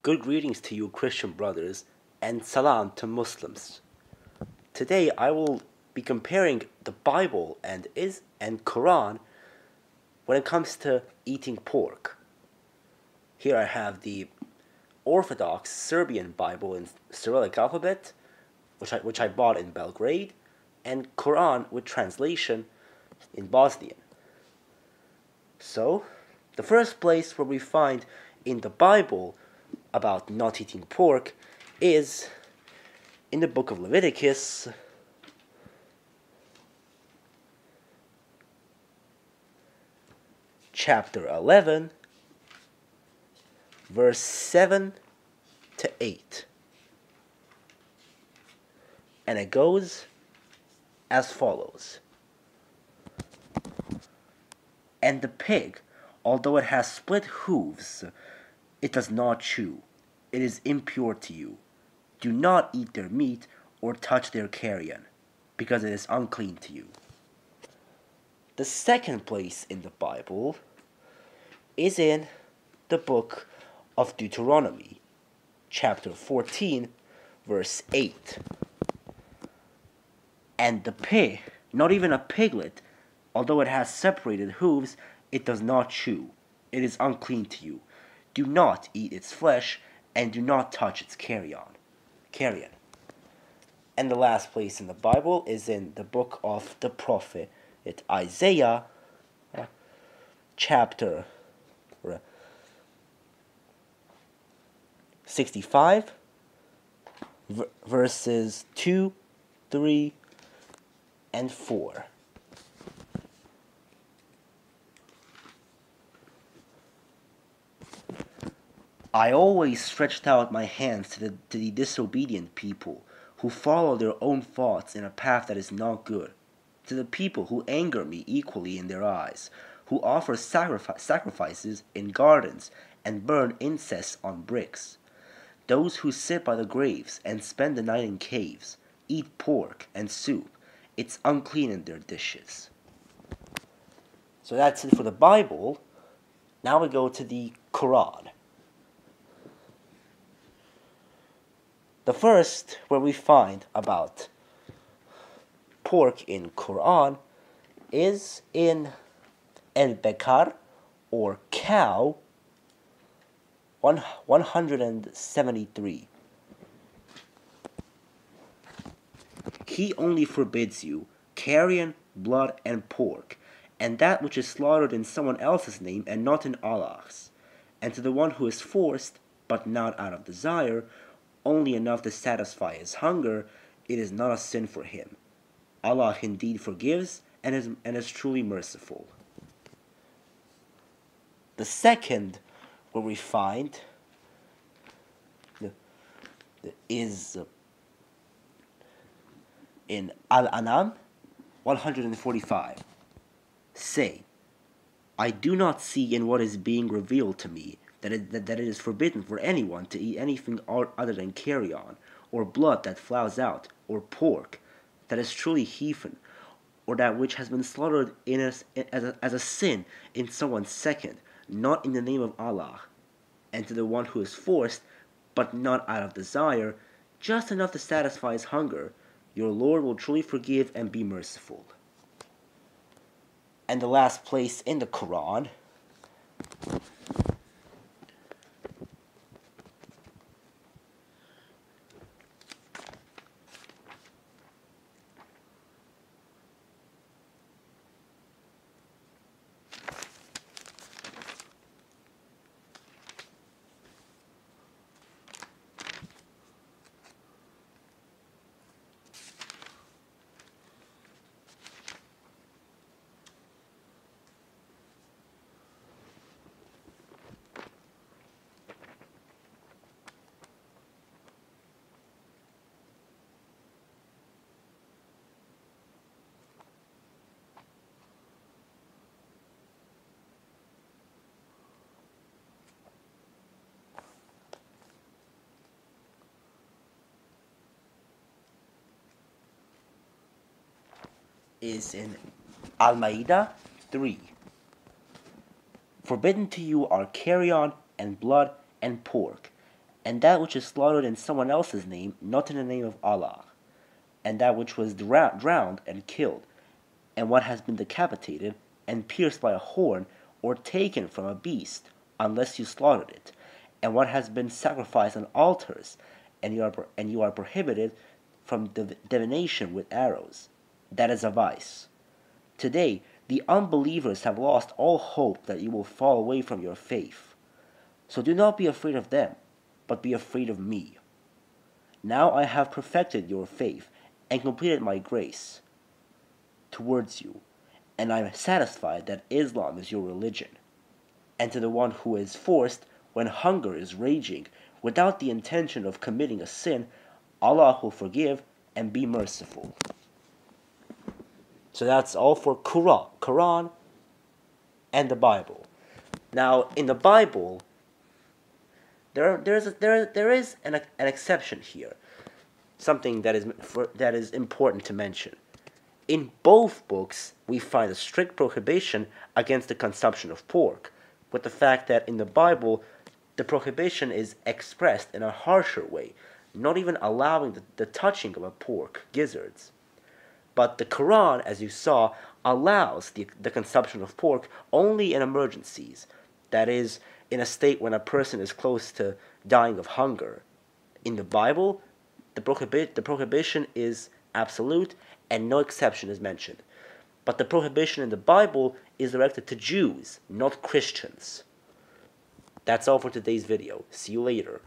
Good greetings to you, Christian brothers, and salam to Muslims. Today I will be comparing the Bible and Quran when it comes to eating pork. Here I have the Orthodox Serbian Bible in Cyrillic alphabet, which I bought in Belgrade, and Quran with translation in Bosnian. So, the first place where we find in the Bible about not eating pork is in the book of Leviticus, chapter 11, verse 7 to 8. And it goes as follows. And the pig, although it has split hooves, it does not chew. It is impure to you. Do not eat their meat or touch their carrion, because it is unclean to you. The second place in the Bible is in the book of Deuteronomy, chapter 14, verse 8. And the pig, not even a piglet, although it has separated hooves, it does not chew. It is unclean to you. Do not eat its flesh, and do not touch its carrion. And the last place in the Bible is in the book of the prophet Isaiah, chapter 65, verses 2, 3, and 4. I always stretched out my hands to the disobedient people, who follow their own thoughts in a path that is not good, to the people who anger me equally in their eyes, who offer sacrifices in gardens and burn incense on bricks. Those who sit by the graves and spend the night in caves, eat pork and soup. It's unclean in their dishes. So that's it for the Bible. Now we go to the Quran. The first where we find about pork in Quran is in Al-Bakar, or cow, 173. He only forbids you carrion, blood, and pork, and that which is slaughtered in someone else's name and not in Allah's. And to the one who is forced, but not out of desire, only enough to satisfy his hunger, it is not a sin for him. Allah indeed forgives and is truly merciful. The second where we find is in Al-An'am 145. Say, I do not see in what is being revealed to me that it is forbidden for anyone to eat anything other than carrion, or blood that flows out, or pork that is truly heathen, or that which has been slaughtered as a sin in someone's second, not in the name of Allah. And to the one who is forced, but not out of desire, just enough to satisfy his hunger, your Lord will truly forgive and be merciful. And the last place in the Quran is in Al-Ma'idah 3. Forbidden to you are carrion and blood and pork, and that which is slaughtered in someone else's name, not in the name of Allah, and that which was drowned and killed, and what has been decapitated and pierced by a horn, or taken from a beast, unless you slaughtered it, and what has been sacrificed on altars, and you are prohibited from divination with arrows. That is a vice. Today, the unbelievers have lost all hope that you will fall away from your faith. So do not be afraid of them, but be afraid of me. Now I have perfected your faith and completed my grace towards you, and I am satisfied that Islam is your religion. And to the one who is forced when hunger is raging without the intention of committing a sin, Allah will forgive and be merciful. So that's all for Quran and the Bible. Now, in the Bible, there is an exception here, something that is important to mention. In both books, we find a strict prohibition against the consumption of pork, with the fact that in the Bible, the prohibition is expressed in a harsher way, not even allowing the touching of a pork gizzards. But the Quran, as you saw, allows the consumption of pork only in emergencies, that is, in a state when a person is close to dying of hunger. In the Bible, the prohibition is absolute and no exception is mentioned. But the prohibition in the Bible is directed to Jews, not Christians. That's all for today's video. See you later.